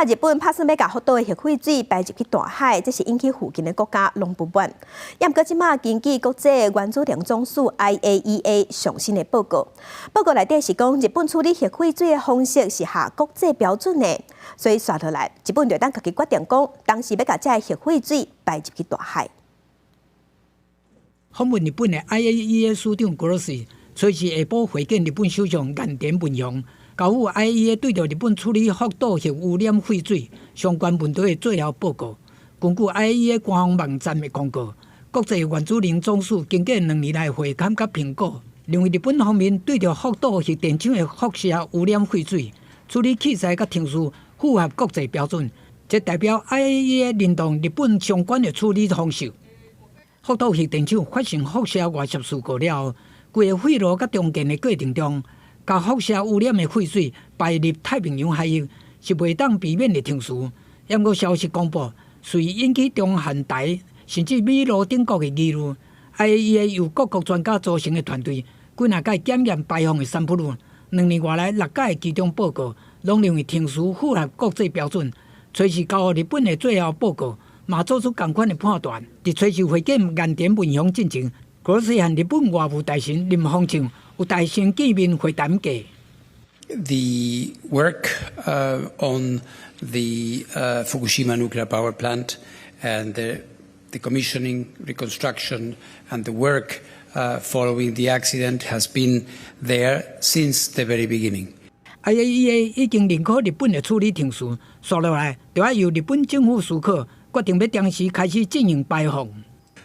嘛，日本打算要把福岛的核废水排入去大海，这是引起附近的国家拢不满。也毋过，即马根据国际原子能总署 IAEA 上新的报告内底是讲，日本处理核废水的方式是下国际标准的，所以刷落来，日本就当家己决定讲，当时要把这核废水排入去大海。访问日本的 IAEA 署长格罗西，随时下晡会见日本首相岸田文雄，交付 IAEA 对着日本处理福岛核污染废水相关问题的最后报告。根据 IAEA 官方网站的公告，国际原子能总署经过2年来的会勘甲评估，认为日本方面对着福岛核电厂的辐射污染废水处理器材甲程序符合国际标准，这代表 IAEA 认同日本相关的处理方式。福岛核电厂发生辐射外泄事故了后，规个废炉甲中间的过程中，把辐射污染的废水排入太平洋海域，是袂当避免的程序。也毋过消息公布，遂引起中韩台甚至美罗等国的议论。IAEA 由各国专家组成的团队，几啊届检验排放的散布率，2年外来6届的集中报告，拢认为程序符合国际标准。随时交予日本的最后报告，嘛做出同款的判断。伫随时会见岸田文雄进前，格罗西和日本外务大臣林芳正有大声见面会谈过。The work on the Fukushima nuclear power plant and the commissioning, reconstruction, and the work following the accident has been there since the very beginning. IAEA 已經認可日本的處理程序，接落來就要由日本政府許可，決定要當時開始進行排放。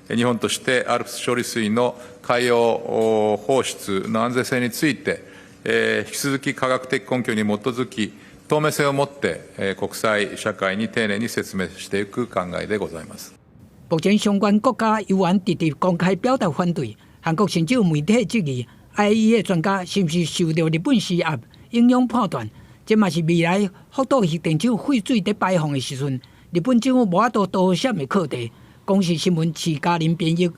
日本としてアルプス処理水の海洋放出の安全性について、引き続き科学的根拠に基づき透明性を持って国際社会に丁寧に説明していく考えでございます。目前相關國家有緣直接公開表達反對，韓國甚至有媒體質疑 IAEA 專家是不是受到日本施壓，影響判斷。這嘛是未來福島核電廠廢水在排放的時陣，日本政府無法度妥協的課題。公視新聞徐嘉玲編譯。